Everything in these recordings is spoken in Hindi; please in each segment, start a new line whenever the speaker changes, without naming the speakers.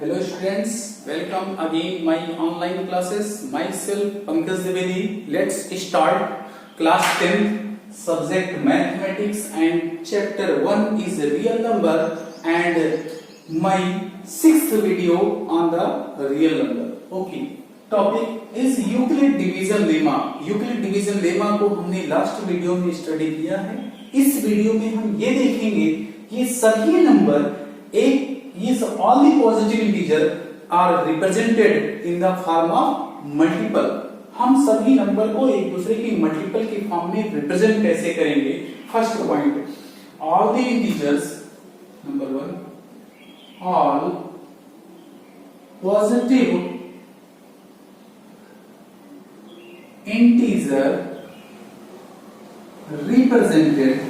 Hello students, welcome again my online classes. Myself Pankaj Dwivedi. Let's start class 10 subject mathematics and chapter 1 is real number and my sixth video on the real number. Okay. Topic is Euclid division lemma. Euclid division lemma को हमने लास्ट वीडियो में स्टडी किया है। इस वीडियो में हम ये देखेंगे कि सभी नंबर एक is all the positive integer are represented in the form of multiple। हम सभी नंबर को एक दूसरे की मल्टीपल के फॉर्म में रिप्रेजेंट कैसे करेंगे। First point, all the integers, number 1, all positive integer represented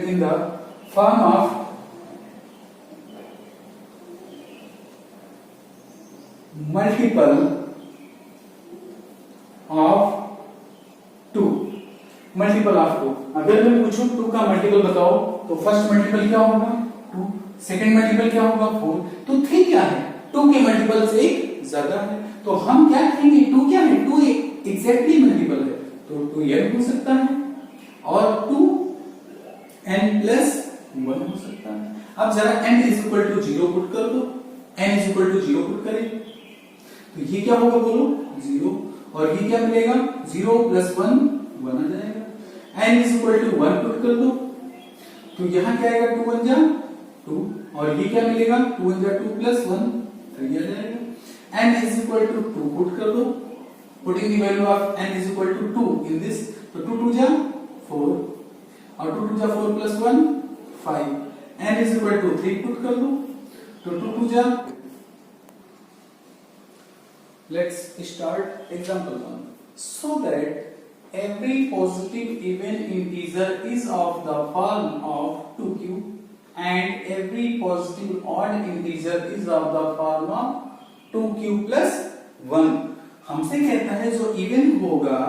in the form of multiple of 2। Multiple of 2। अगर मैं पूछूं 2 का मल्टीपल बताओ तो फर्स्ट मल्टीपल क्या होगा 2, सेकंड मल्टीपल क्या होगा 4, तो 3 क्या है 2 के मल्टीपल से एक ज्यादा है, तो हम क्या कहेंगे 2 क्या है 2 एग्जैक्टली मल्टीपल है, तो 2n हो सकता है और 2n प्लस 1 हो सकता है। अब जरा n is equal to 0 put कर दो, n is equal to 0 put करें तो ये क्या होगा बोलो 0, और ये क्या मिलेगा 0 प्लस 1 1 आ जाएगा। n is equal to 1 put कर दो तो यहाँ क्या आएगा 2 1 जा 2, और ये क्या मिलेगा 2 1 जा 2 प्लस 1 3 आ जाएगा। n is equal to 2 put कर दो, putting the value of n is equal to 2 in this, तो 2 2 जा 4 और 2 2 जा 4 plus 1 5, n is equal to 3 put कर दो तो 2 2 जा। Let's start example 1. So that every positive even integer is of the form of 2q and every positive odd integer is of the form of 2q plus 1। हमसे कहता है जो इवन होगा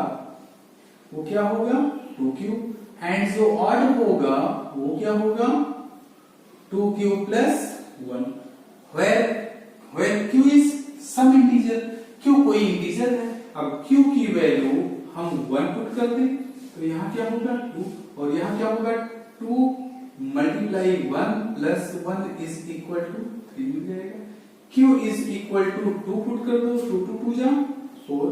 वो क्या होगा 2q एंड जो ऑड होगा वो क्या होगा 2q plus 1। where q is some integer, q कोई इंटीजर है। अब q की वैल्यू हम 1 पुट कर दें तो यहाँ क्या होगा 2, और यहाँ क्या होगा 2 multiply 1 plus 1 is equal to 3 मिल जाएगा। q is equal to 2 put कर दो, 2 2 2 जा 4,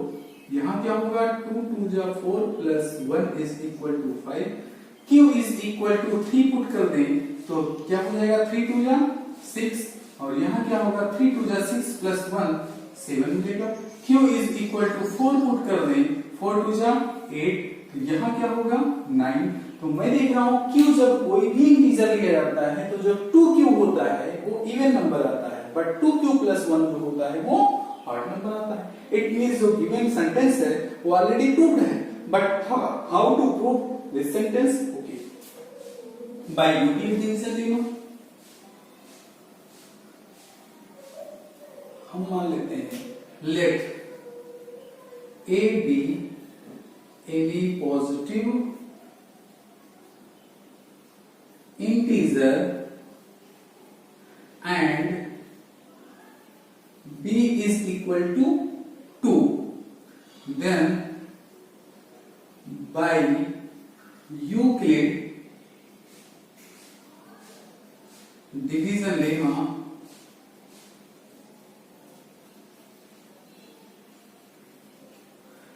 यहाँ क्या होगा 2 2 जा 4 plus 1 is equal to 5। q is equal to 3 put कर दें तो क्या हो जाएगा 3 2 जा 6, और यहाँ क्या होगा 3 2 जा 6 प्लस 1 7 मिलेगा। q is equal to 4 put कर दें 4 2 जा 8, तो यहाँ क्या होगा 9। तो मैं देख रहा हूँ q जब कोई भी इंटीजर लिया जाता है तो जो 2q होता है वो इवन नंबर आता है, बट 2q प्लस 1 जो होता है वो ऑड नंबर आता है। इट मींस जो गिवन सेंटेंस है वो ऑलरेडी प्रूव्ड है, but how to prove this sentence, okay by Euclid division lemma. हम मान लेते हैं let a be any positive integer and b is equal to 2, then by Euclid division lemma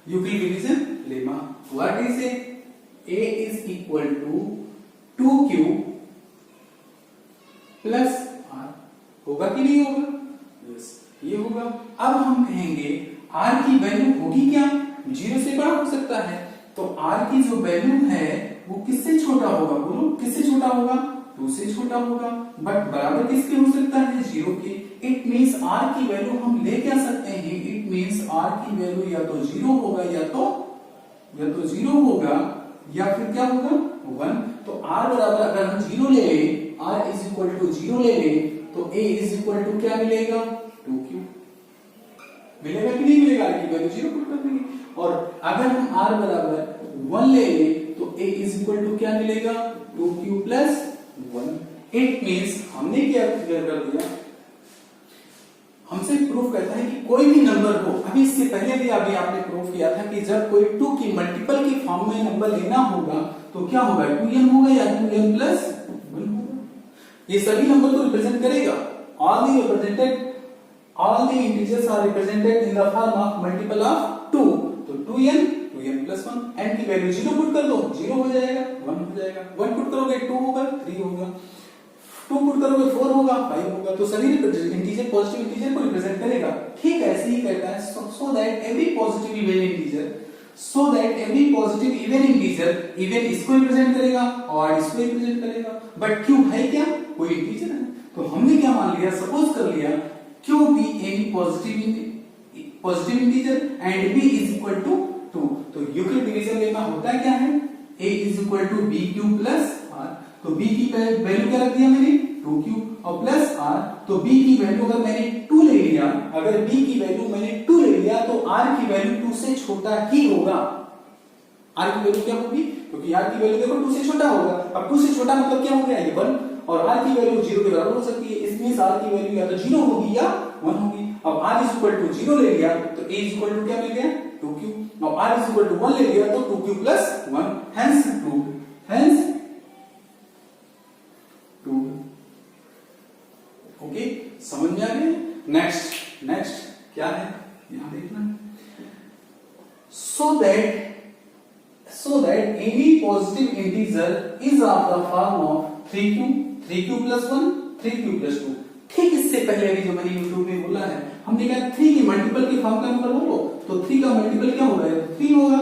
Euclid division lemma, what is it? A is equal to 2q plus r, होगा कि नहीं होगा? यस ये होगा। अब हम कहेंगे r की वैल्यू होगी क्या 0 से बड़ा हो सकता है, तो r की जो वैल्यू है वो किससे छोटा होगा बोलो, किससे छोटा होगा 2 से छोटा होगा, बट बराबर किसके हो सकता है 0 के। इट मींस r की वैल्यू हम ले क्या सकते हैं, इट मींस r की वैल्यू या तो 0 होगा या तो 0 होगा या फिर क्या होगा 1। तो r बराबर अगर हम 0 ले लें, r इज इक्वल टू 0 ले लें तो a इज इक्वल टू क्या मिलेगा 2q मिलेगा कि नहीं मिलेगा, r की वैल्यू 0 पुट कर देंगे। और अगर हम r बराबर 1 ले लें तो a इज इक्वल टू क्या मिलेगा 2q प्लस 1। इट मीन्स हमने क्या क्लियर कर दिया, हमसे प्रूफ करता है कि कोई भी नंबर हो, अभी इससे पहले भी अभी आपने प्रूफ किया था कि जब कोई 2 की मल्टीपल के फॉर्म में नंबर लेना होगा तो क्या होगा 2n होगा या 2n प्लस 1 होगा। ये सभी नंबर को रिप्रेजेंट करेगा। all the integers are represented in the form of multiple of 2, तो 2n plus 1, n की वैल्यू 0 पुट कर दो 0 हो जाएगा 1 हो जाएगा, 1 पुट करोगे 2 होगा 3 होगा, 2 पुट करोगे 4 होगा 5 होगा। तो सभी इंटीजर पॉजिटिव इंटीजर को रिप्रेजेंट करेगा। ठीक ऐसे ही कहता है so that every positive even integer even इसको रिप्रेजेंट करेगा और इसको रिप्रेजेंट करेगा। बट क्यों है क्या कोई इंटीजर है, तो हमने क्या मान लिया, सपोज कर लिया क्यों be any positive integer and b is equal to 2। तो यूक्लिड डिवीजन लेना होता है क्या है, a is equal to b q plus r. तो b की वैल्यू क्या रख दिया मैंने 2q और प्लस r। तो b की वैल्यू अगर मैंने 2 ले लिया, अगर b की वैल्यू मैंने 2 ले लिया तो r की वैल्यू 2 से छोटा ही होगा। r की वैल्यू क्या होगी, क्योंकि r की वैल्यू देखो 2 से छोटा होगा। अब 2 से छोटा मतलब क्या हो गया, ये 1, और r की वैल्यू 0 के बराबर हो सकती है, इसमें r की वैल्यू या तो 0 होगी या 1 होगी। अब r इज इक्वल टू 0 ले लिया तो a इज इक्वल टू क्या मिल गया 2q, और r इज इक्वल टू 1 ले लिया तो 2q प्लस 1, हेंस 2। ओके, समझ में आ गया। नेक्स्ट क्या है, यहां देखना, so that any positive integer is of the form of 3q plus 1 3q plus 2। ठीक इससे पहले अभी जो मैंने YouTube में बोला है, हमने कहा 3 की मल्टीपल के फॉर्म का नंबर बोलो तो 3 का मल्टीपल क्या होगा, 3 होगा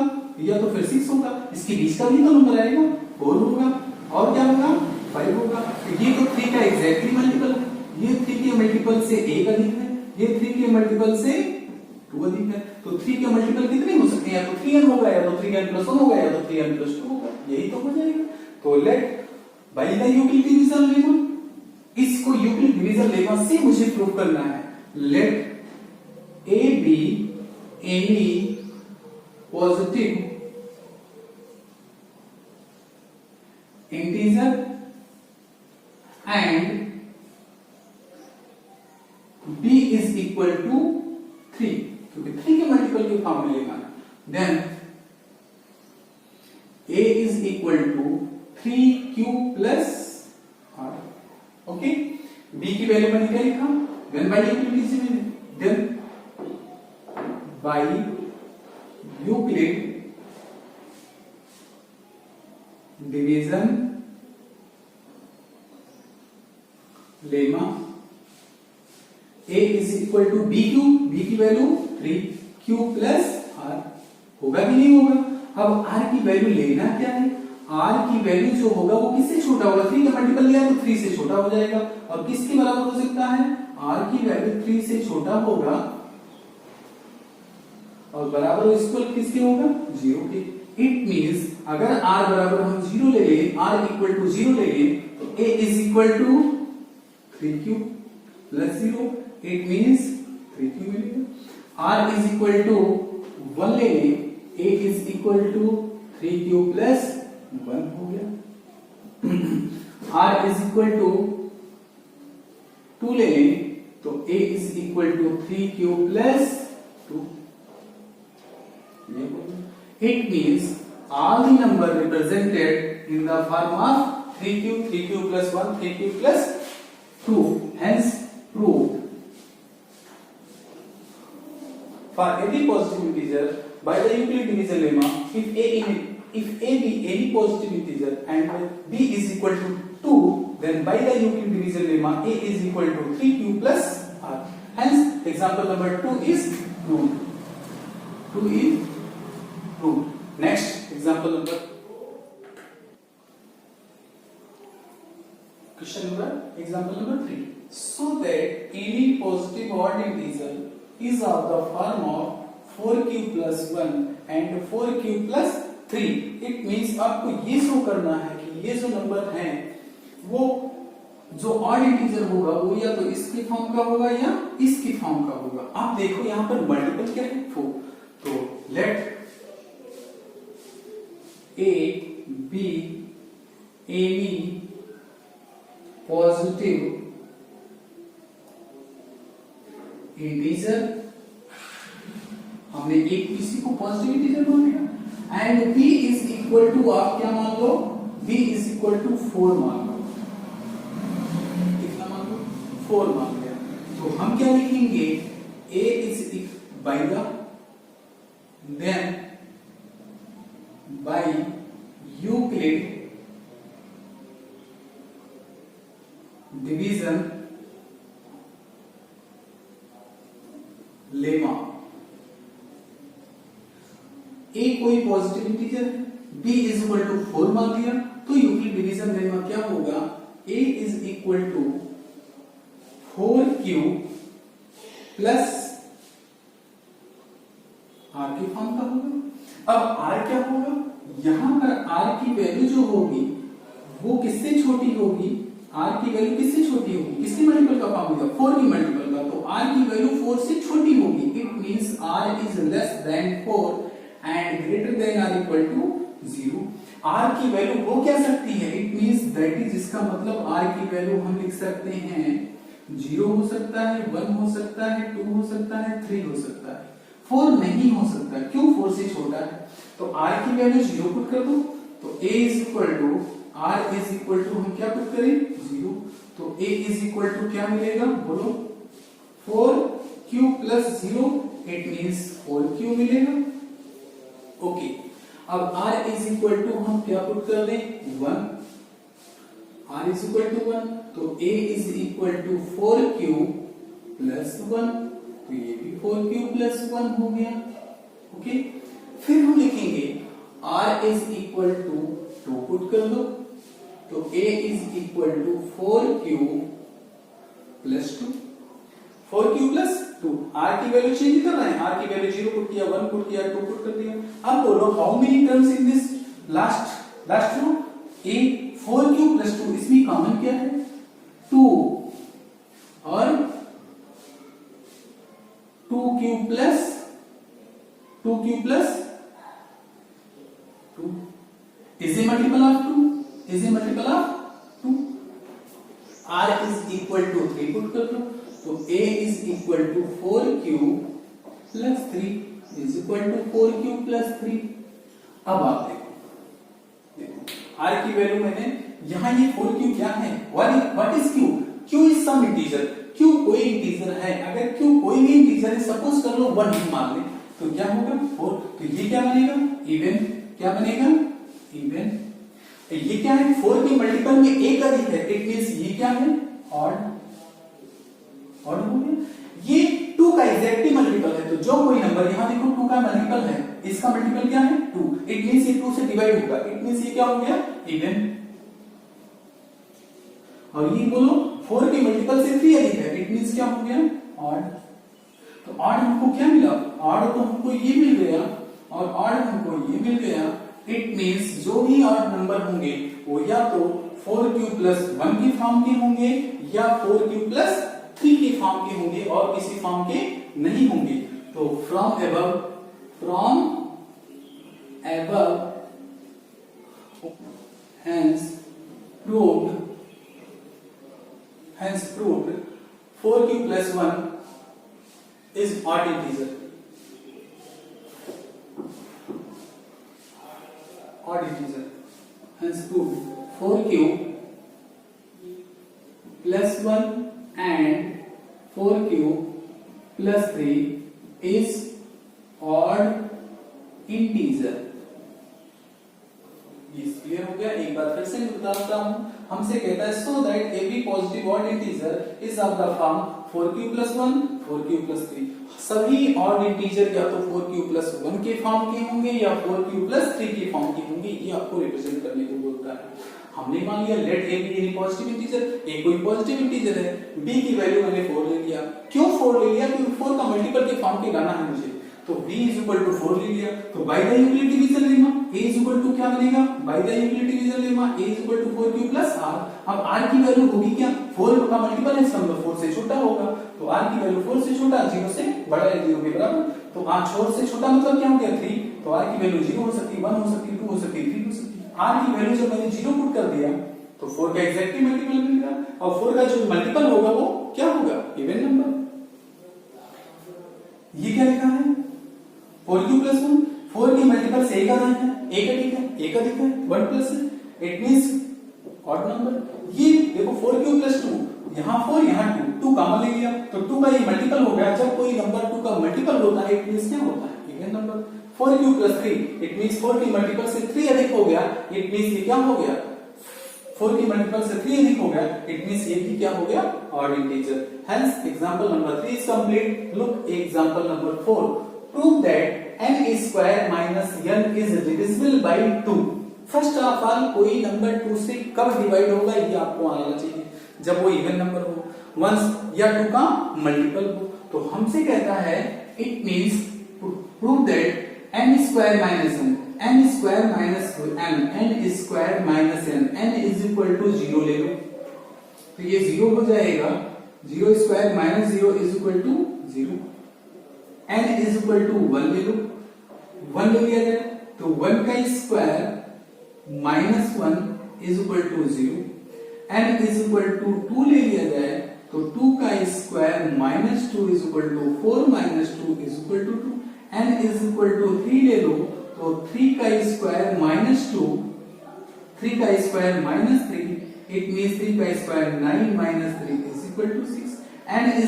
या तो फिर 6 होगा, इसके बीच का भी तो नंबर आएगा 4 होगा, और क्या होगा 5 होगा। तो ये तो 3 का एग्जैक्टली मल्टीपल है, ये 3 के मल्टीपल से 1 अधिक है, ये 3 के मल्टीपल से 2 अधिक है। तो 3 के मल्टीपल कितने हो सकते हैं, या तो 3n होगा या तो 3n प्लस 1 होगा या तो 3n प्लस 2 होगा, यही तो हो जाएगा। तो let by the Euclid division lemma, इसको यूक्लिड डिवीजन लेमा से मुझे प्रूव करना है। Let a be any positive integer and b is equal to 3, क्योंकि 3 के मल्टीपल के फॉर्म में लेना। Then a is equal to 3q plus r। Okay, b की वैल्यू मैंने क्या लिखा, then by Euclid division lemma a is equal to b q, b की वैल्यू 3q प्लस r, होगा कि नहीं होगा। अब r की वैल्यू लेना क्या है, r की वैल्यू जो होगा वो किससे छोटा होगा, 3 का मल्टीपल लिया तो 3 से छोटा हो जाएगा, और किसके बराबर हो सकता है, r की वैल्यू 3 से छोटा होगा और बराबर इक्वल किसके होगा 0 के। इट मींस अगर r बराबर हम 0 ले ले, r इक्वल टू 0 ले ले तो a is equal to 3q plus 0, it means 3q मिलेगा। r इज इक्वल टू 1 ले ले, a is equal to 3q plus 1 हो गया। r इज इक्वल टू 2 ले ले तो a is equal to 3q plus 2। It means all the number represented in the form of 3q plus 1, 3q plus 2. Hence, proved. For every positive integer, by the Euclid division lemma, if a be any positive integer and b is equal to 2, then by the Euclid division lemma, a is equal to 3q plus r. Hence, example number 2 is proved. 2 is proved. Next example number, question number, example number 3. So that any positive odd integer is of the form of 4q plus 1 and 4q plus 3. It means आपको ये शो करना है कि ये जो नंबर है वो जो ऑड इंटीजर होगा वो या तो इसके फॉर्म का होगा या इसके फॉर्म का होगा। आप देखो यहाँ पर मल्टीपल क्या है 4, तो let a be any positive integer, हमने एक पीसी को पॉजिटिव इंटीजर मान लिया, and b is equal to, आप क्या मान लो, b इज इक्वल टू 4 मान लो, कितना मान लो, 4 मान लिया। तो हम क्या लिखेंगे, a is by the, then by Euclid division lemma. A कोई पॉजिटिव इंटीजर है, b इज इक्वल टू 4 मान लिया, तो यूक्लिड डिवीजन लेमा क्या होगा, a is equal to 4q plus r के फॉर्म का होगा। अब r क्या होगा, यहां पर r की वैल्यू जो होगी वो किससे छोटी होगी, r की वैल्यू किससे छोटी होगी, किसके मल्टीपल का फॉर्म होगा, 4 की मल्टीपल का, तो r की वैल्यू 4 से छोटी होगी। It means r is less than 4 and greater than r equal to 0। r की वैल्यू वो क्या सकती है, इट मींस दैट इज, इसका मतलब r की वैल्यू हम लिख सकते हैं 0 हो सकता है, 1 हो सकता है, 2 हो सकता है, 3 हो सकता है, 4 नहीं हो सकता। क्यों, 4 से छोटा है। तो r की वैल्यू 0 पुट कर दो, तो a is equal to, r is equal to, हम क्या पुट करें, 0, तो a इज इक्वल टू क्या मिलेगा, बोलो, 4q plus 0, it means 4q मिलेगा। ओके, अब r इज इक्वल टू हम क्या पुट कर दें, 1, r इज इक्वल टू 1, तो a is equal to 4q plus 1, तो ये भी 4q प्लस 1 हो गया। ओके, फिर हम लिखेंगे r is equal to 2 put कर दो, तो a is equal to 4q plus 2, 4q plus 2, r की वैल्यू चेंज कर रहे हैं, r की वैल्यू 0 पुट किया, 1 पुट किया, 2 पुट कर दिया। अब बोलो how many terms in this last row, a 4q plus 2, इसमें कॉमन क्या है, 2, और 2q plus 2 is a multiple of 2, is a multiple of 2। r is equal to 3 put कर दो, तो a is equal to 4q plus 3 is equal to 4q plus 3। अब आप देखो r की वैल्यू मैंने यहां, ये 4q क्या है, what is q, q is some integer, q कोई इंटीजर है, अगर q कोई भी इंटीजर है, सपोज कर लो 1 ही मान ले, तो क्या होगा 4, तो ये क्या बनेगा, इवन, क्या बनेगा, इवन। ये क्या है, 4 के मल्टीपल में एक अधिक है, इट मींस ये क्या है, ऑड हो गया। ये 2 का एग्जैक्टली मल्टीपल है, तो जो कोई नंबर, यहां देखो 2 का मल्टीपल है, इसका मल्टीपल क्या है, 2, इट मींस ये 2 से डिवाइड होगा, इट मींस ये क्या हो गया, इवन। और ये बोलो 4 के मल्टीपल से 3 अधिक है, इट मींस क्या हो गया, ऑड। तो ऑड हमको क्या मिला, ऑड तो हमको ये मिल गया, और ऑड हमको ये मिल गया, इट मींस जो भी ऑड नंबर होंगे वो या तो 4q प्लस 1 के फॉर्म के होंगे, या 4q प्लस 3 के फॉर्म के होंगे, और किसी फॉर्म के नहीं होंगे। तो from above hence proved 4q plus 1 is odd integer, hence proved 4q plus 1 and 4q plus 3 is odd integer। ये क्लियर हो गया। एक बार फिर से बताता हूं, हमसे कहता है so that every positive odd integer is of the form 4q plus 1 4q plus 3। सभी ऑड इंटीजर या तो 4q plus 1 के फॉर्म के होंगे या 4q plus 3 के फॉर्म के होंगे, ये आपको रिप्रेजेंट करने को बोलता है। हमने मान लिया let a b any positive integer, a कोई पॉजिटिव इंटीजर है, बी की वैल्यू मैंने 4 ले लिया। क्यों 4 ले लिया, क्योंकि 4 का मल्टीपल के फॉर्म के लाना है मुझे, तो b is equal to 4 ले लिया। तो bye the Euclid division lemma a is equal to क्या बनेगा, bye the Euclid division lemma a is equal to 4q plus r। अब r की वैल्यू होगी क्या, 4 का मल्टीपल है, इसका मतलब 4 से छोटा होगा, तो r की वैल्यू 4 से छोटा, 0 से बड़ा है, 0 के बराबर। तो r 4 से छोटा मतलब क्या हो गया 3, तो r की वैल्यू 0 हो सकती है, 1 हो सकती है, 2 हो सकती है, 3 हो सकती है। r की वैल्यू जब मैंने 0 पुट कर दिया तो 4 का एग्जैक्टली मल्टीपल मिलेगा, और 4 का जो मल्टीपल होगा वो क्या होगा, इवन नंबर। ये क्या लिखा है, 4q + 1, 4 की मल्टीपल से एक आ रहा है, एक अधिक है, एक अधिक है, 1 प्लस है, इट मींस ऑड नंबर। ये देखो 4q + 2, यहाँ 4 यहाँ 2 कॉमन ले लिया तो 2 का ये मल्टीपल हो गया। जब कोई नंबर 2 का मल्टीपल होता है इट मींस क्या होता है, even number. 4q + 3, it means 4 की मल्टीपल से 3 अधिक हो गया, इट मींस ये क्या हो गया, 4 की मल्टीपल से 3 अधिक हो गया, इट मींस ये भी क्या हो गया, odd integer. Hence example number 3 is complete. Look example number 4, prove that n² - n is divisible by 2। First of all कोई नंबर 2 से कब डिवाइड होगा ये आपको आना चाहिए, जब वो इवन नंबर हो, 1 या 2 का मल्टीपल हो। तो हमसे कहता है it means prove that n² - n, n² - n, n² - n, n = 0 ले लो तो ये 0 हो जाएगा, 0² - 0 = 0, n = 1 ले लो, 1 ले लिया जाए तो 1 का स्क्वायर -1 = 0, n = 2 ले लिया जाए तो 2 का स्क्वायर -2 = 4, -2 = 2, n = 3 ले लो तो 3 का स्क्वायर -2, 3 का स्क्वायर -3, इट मींस 3 का स्क्वायर 9 - 3 = 6, n =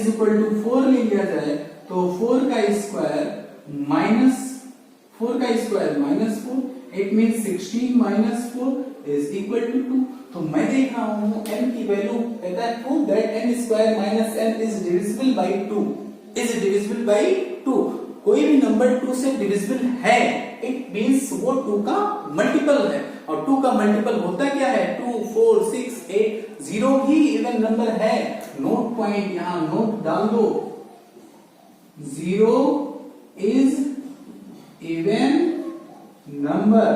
4 ले लिया जाए तो 4 का स्क्वायर -4, इट मींस 16 - 4 = 2। तो मैं देख रहा हूं n की वैल्यू कहता है prove that n² - n is divisible by 2, is divisible by 2। कोई भी नंबर 2 से डिविजिबल है इट मींस वो 2 का मल्टीपल है, और 2 का मल्टीपल होता क्या है, 2, 4, 6, 8, 0 भी इवन नंबर है। नोट पॉइंट यहां नोट डाल दो, 0 is even number,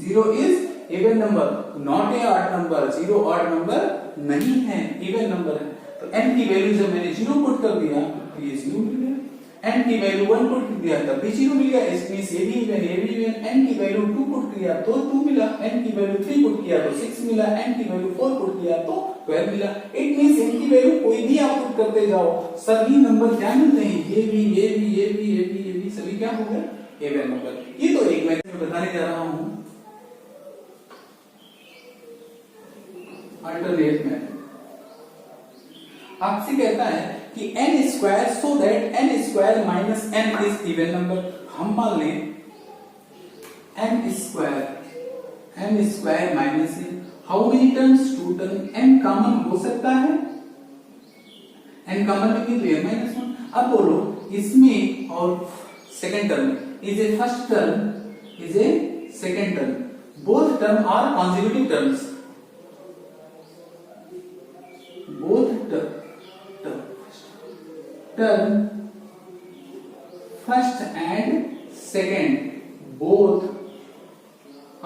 0 is even number, not a odd number. 0 odd number नहीं है, इवन नंबर है। तो n की वैल्यू जब मैंने 0 पुट कर दिया तो ये 0 मिल गया, n की वैल्यू 1 पुट कर दिया तब भी 0 मिल गया, इसमें ये भी इवन, ये भी इवन। n की वैल्यू 2 पुट किया तो 2 मिला, n की वैल्यू 3 पुट किया तो 6 मिला, n की वैल्यू 4 पुट किया तो 12 मिला। इट मींस n की वैल्यू कोई भी आप पुट करते जाओ सभी नंबर क्या मिलते हैं, ये भी, ये भी, ये भी, ये भी, ये भी, सभी क्या हो गए, इवन नंबर। ये तो एक मैं बताने जा रहा हूं अल्टरनेट में। आपसे कहता है कि n² so that n² - n is even number. हम मान लें n² - n, how many terms, 2 term, n common हो सकता है, n कॉमन लेंगे तो n - 1। अब बोलो इसमें और second term is a first term, is a second term, both term are consecutive terms, both term first and second both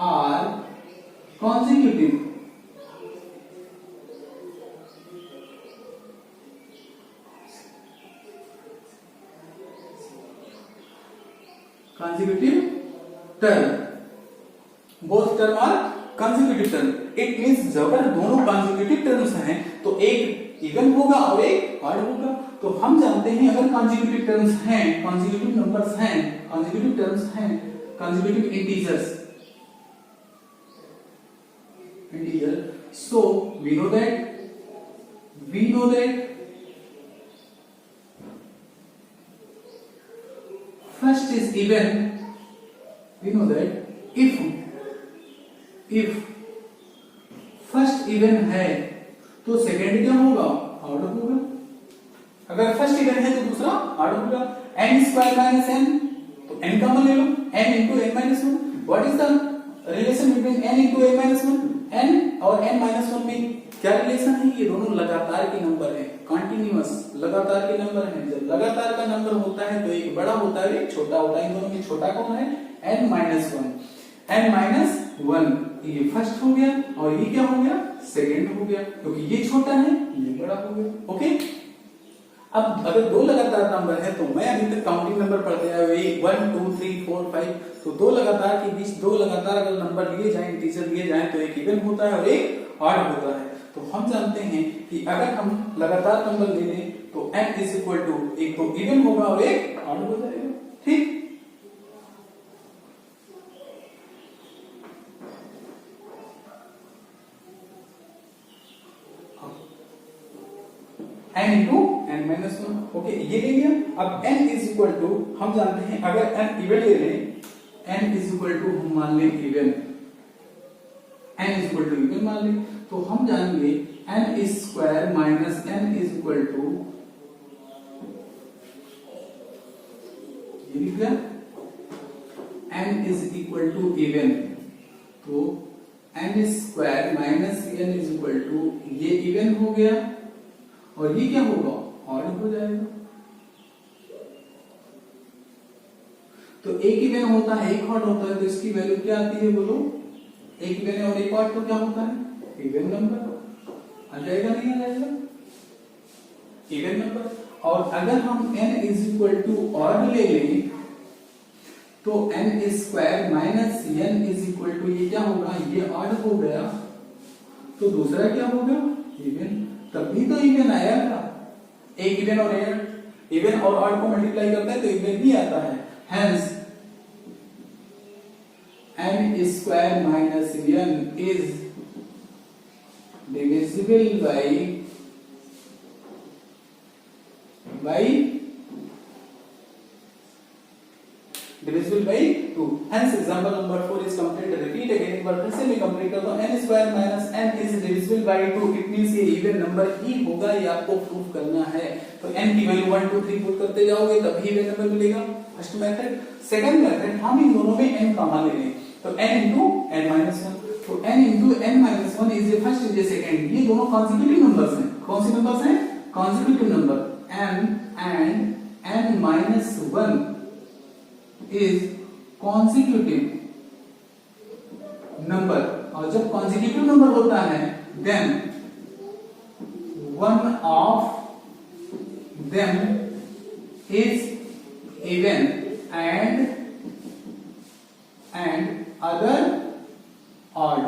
are consecutive, term, both term are consecutive term। It means अगर दोनों consecutive terms हैं तो एक इवन होगा और एक ऑड होगा। तो हम जानते हैं अगर consecutive terms हैं, consecutive numbers हैं, consecutive terms हैं, consecutive integers, so we know that first is even, we know that if first even है तो सेकंड क्या होगा, ऑड होगा। अगर फर्स्ट इवन है तो दूसरा ऑड होगा। n² - n, तो n कॉमन ले लो, n × n - 1। What is the relation between n × n - 1? n और n - 1 में क्या रिलेशन है, ये दोनों लगातार के नंबर हैं, कंटीन्यूअस लगातार के नंबर हैं। जब लगातार का नंबर होता है तो एक बड़ा होता है एक छोटा होता है। इन दोनों में छोटा कौन है, n - 1, ये फर्स्ट हो गया और ये क्या हो गया, सेकंड हो गया, क्योंकि ये छोटा है ये बड़ा हो गया। ओके, अब अगर दो लगातार नंबर है तो मैं अभी तक काउंटिंग नंबर पढ़ते आया हूं 1 2 3 4 5, तो दो लगातार के बीच दो लगातार अगर नंबर लिए जाएं, इंटीजर लिए जाएं, तो एक इवन होता है और एक ऑड होता है। तो हम जानते हैं कि अगर हम लगातार नंबर ले लें तो n इज इक्वल टू एक तो इवन होगा और एक ऑड हो जाएगा। ठीक, n into n minus one. Okay, ये ले लिया। अब n इज इक्वल टू हम जानते हैं अगर n इवन ले लें, n इज इक्वल टू हम मान लें even, n is equal to even मान लें, तो हम जानेंगे n is square minus n is equal to, ये लिख दिया, n is equal to even, तो n square minus n is equal to, ये इवन हो गया और ये क्या होगा, ऑड हो जाएगा। तो एक इवन होता है एक ऑड होता है, तो इसकी वैल्यू क्या आती है बोलो, एक इवन और एक ऑड तो क्या होता है, इवन नंबर। आ जाएगा नहीं आ जाएगा, इवन नंबर। और अगर हम n is equal to odd ले लें तो n square minus n is equal to, ये क्या होगा, ये ऑड हो गया, तो दूसरा क्या होगा, इवन। तभी तो इवन आया था, एक इवन और इवन और ऑड को मल्टीप्लाई करता है तो इवन भी आता है। Hence n square minus n is divisible by 2। Hence example number 4 is complete। Repeat again, एक बार फिर से मैं कंप्लीट करता हूँ। n square minus n is divisible by 2, it means ये इवन नंबर ही होगा, ये आपको प्रूव करना है। तो n की वैल्यू 1 2 3 पुट करते जाओगे तभी इवन नंबर मिलेगा। First method. सेकंड मेथड, हम इन दोनों में n कॉमन ले लें, तो n into n minus 1, तो n into n minus 1 is a first is a second, ये दोनों कॉन्सेक्यूटिव नंबर्स हैं। कौन से नंबर्स हैं, consecutive number. n and n minus 1 is consecutive number, और जब consecutive number होता है then one of them is even and other odd।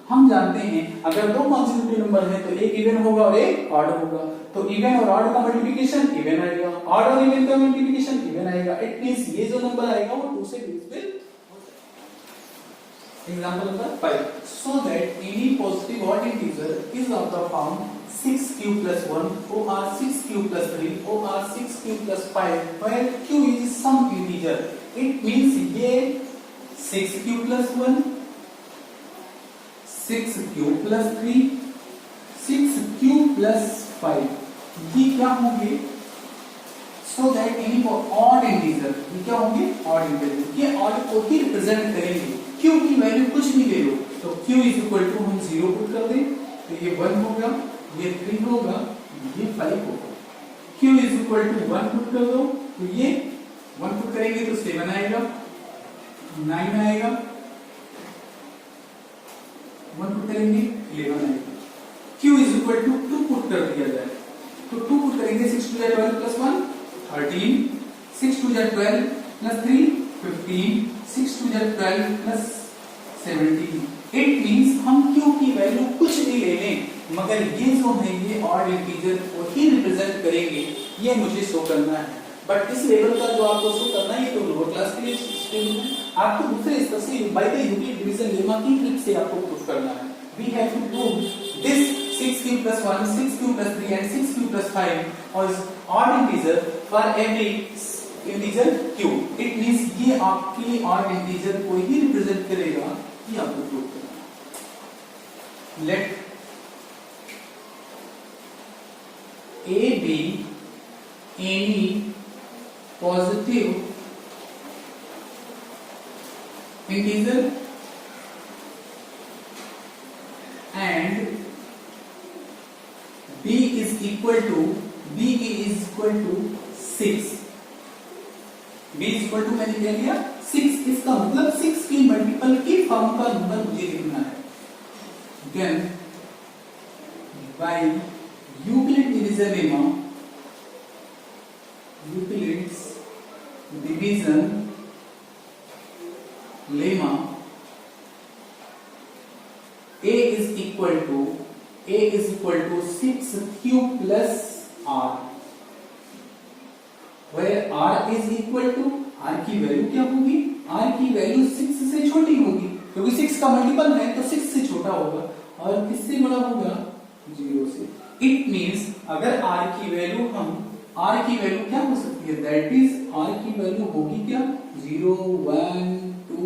हम जानते हैं अगर दो कॉन्सेक्यूटिव नंबर है तो एक इवन होगा और एक ऑड होगा, तो इवन और ऑड का मल्टीप्लिकेशन इवन आएगा, ऑड और इवन का मल्टीप्लिकेशन इवन आएगा। इट मींस ये जो नंबर आएगा वो 2 से डिविजिबल हो जाएगा। Example number 5, so that any positive odd integer is of the form 6q + 1 or 6q + 3 or 6q + 5 where q is some integer। It means ये 6q + 1 6q + 3 6q + 5 ये क्या होंगे, so that any odd integer, ये क्या होंगे, ऑड इंटीजर, ये ऑड को ही रिप्रेजेंट करेंगे। q की वैल्यू कुछ भी ले लो, तो q इज इक्वल टू हम 0 पुट कर दें तो ये 1 होगा, ये 3 होगा, ये 5 होगा। q is equal to 1 put कर दो तो ये 1 पुट करेंगे तो 7 आएगा, 9 आएगा, 1 पुट करेंगे 11 आएगा। q is equal to 2 put कर दिया जाए तो 2 पुट करेंगे, 6 2 12 + 1 13, 6 2 12 + 3 15, 6 2 12 + 17। इट मींस हम q की वैल्यू कुछ भी ले लें मगर ये जो है ये ऑड इंटीजर को ही रिप्रेजेंट करेंगे, ये मुझे शो करना है। बट इस लेवल का जो आपको शो करना है ये तो लोअर क्लास के लिए स्टूडेंट है, आपको दूसरे स्तर से by the Euclid division lemma की ट्रिक से आपको प्रूव करना है। We have to prove this 6q + 1 6q + 3 and 6q + 5 और odd integer for every integer q। It means ये आपके odd integer को ही रिप्रेजेंट करेगा, ये आपको प्रूव करना है। Let a be any positive integer and b is equal to 6। b is equal to मैंने क्या लिया 6, इसका मतलब 6 की मल्टीपल की फॉर्म का नंबर मुझे लिखना है। Then by Euclid division lemma division lemma a is equal to 6q plus r, where r is equal to, r की वैल्यू क्या होगी, r की वैल्यू 6 से छोटी होगी, क्योंकि 6 का मल्टीपल है तो 6 से छोटा होगा, और किससे बड़ा होगा, 0 से। इट मींस अगर r की वैल्यू क्या हो सकती है, दैट इज r की वैल्यू होगी क्या, 0 1 2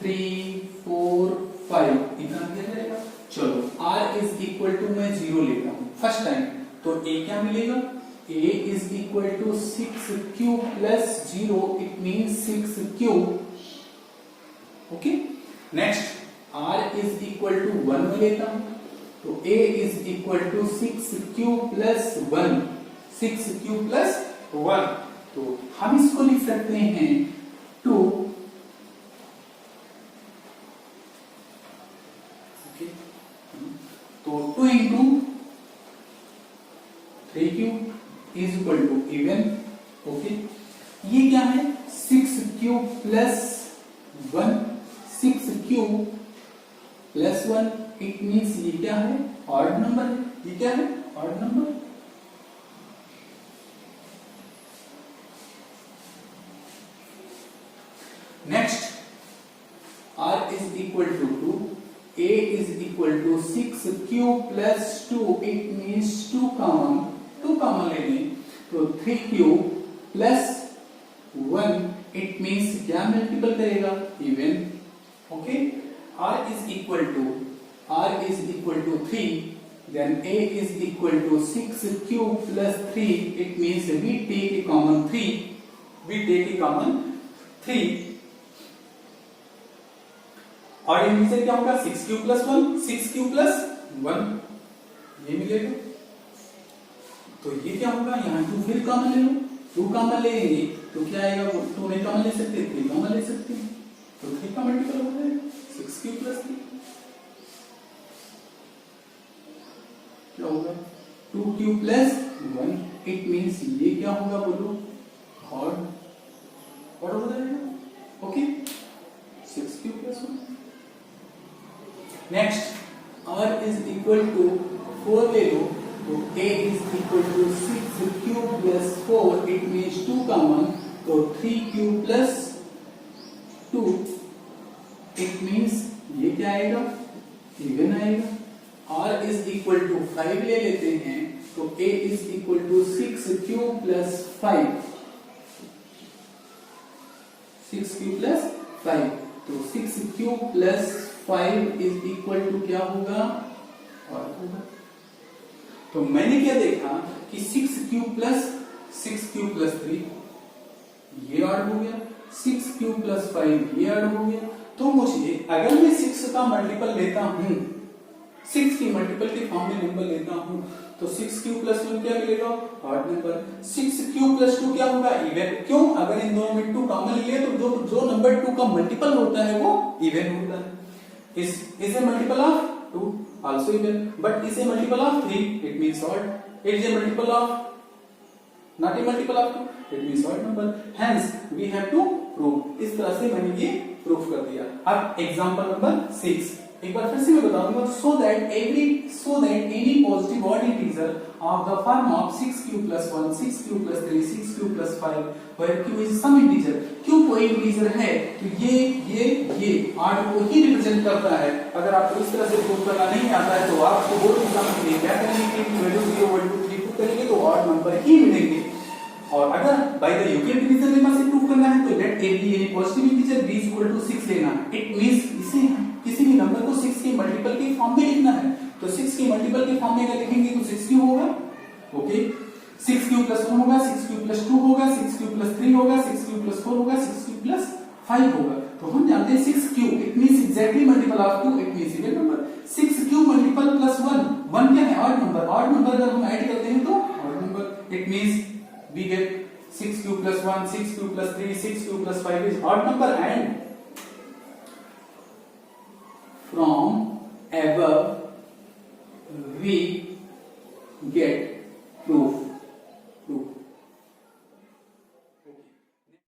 3 4 5 इतना दिया जाएगा। चलो r इज इक्वल टू मैं 0 लेता हूं फर्स्ट टाइम, तो a क्या मिलेगा, a is equal to 6q plus 0, it means 6q, okay। next r is equal to 1 में लेता हूं, तो a is equal to 6q plus 1, 6q plus 1, तो हम इसको लिख सकते हैं 2, okay? तो 2 into 3q is equal to even, okay. ये क्या है, 6q plus 1, 6q plus 1, it means ये क्या है, ऑड नंबर है, ये क्या है, odd number. Next r is equal to 2, a is equal to 6q plus 2, it means 2 common लेंगे, तो 3q plus 1, it means क्या मल्टीपल करेगा, even, okay. r is equal to 3, then a is equal to 6q plus 3, it means we take a common 3, और इनमें से क्या होगा, 6q plus 1, 6q plus 1, ये मिलेगा। तो ये क्या होगा, यहाँ 2 फिर कॉमन ले लो, 2 कॉमन लेंगे तो क्या आएगा, 2 नहीं कॉमन ले सकते, 3 कॉमन ले सकते हैं, तो 3 का मल्टीपल हो जाएगा 6q plus 3, क्या होगा, 2q plus 1, इट मींस ये क्या होगा, बोलो, ऑड हो जाएगा, okay, 6q plus 1। Next r is equal to 4 ले लो, तो a is equal to 6q plus 4, it means 2 common, तो 3q plus 2, it means ये क्या आएगा, इवन आएगा। r is equal to 5 ले लेते हैं, तो a is equal to 6q plus 5, 6q plus 5, तो 6q plus 5 is equal to क्या होगा, और होगा। तो मैंने क्या देखा कि 6q plus 3 ये ऐड हो गया, 6q plus 5 ये ऐड हो गया, तो मुझे अगर मैं 6 का मल्टीपल लेता हूं, 6 की मल्टीपल के फॉर्म में नंबर लेता हूं, तो 6q plus 1 क्या मिलेगा, ऑड नंबर। 6q plus 2 क्या होगा, इवन, क्यों, अगर इन दोनों में 2 कॉमन लिए तो जो नंबर 2 का मल्टीपल होता है वो इवन होता है। is a multiple of 2, also even, but is a multiple of 3, it means odd. It is a multiple of, not a multiple of 2, it means odd number, hence we have to prove। इस तरह से मैंने ये प्रूफ कर दिया। अब एग्जांपल नंबर 6 एक बार फिर से मैं बता दूंगा, so that any positive odd integer of the form of 6q plus 1, 6q plus 3, 6q plus 5, where q is some integer, q कोई इंटीजर है तो ये 8 को ही रिप्रेजेंट करता है। अगर आपको इस तरह से प्रूव करना नहीं आता है तो आपको बोर्ड एग्जाम के लिए क्या करेंगे कि वैल्यू 0 वैल्यू 3 पुट करेंगे तो ऑड नंबर ही मिलेंगे। और अगर by the Euclid division lemma से प्रूव करना है तो let a be any positive integer b equal to 6 लेना है। इट मींस इसे किसी भी नंबर को 6 के मल्टीपल के फॉर्म में लिखना है, तो 6 के मल्टीपल के फॉर्म में अगर लिखेंगे तो 6q होगा, ओके, 6q plus 1 होगा, 6q plus 2 होगा, 6q plus 3 होगा, 6q plus 4 होगा, 6q plus 5 होगा। तो हम जानते हैं 6q it means exactly multiple of 2, it means even number. 6q multiple plus 1 क्या है, ऑड नंबर। ऑड नंबर अगर हम ऐड करते हैं तो odd number, it means we get 6q plus 1, 6q plus 3, 6q plus 5 is odd number, and from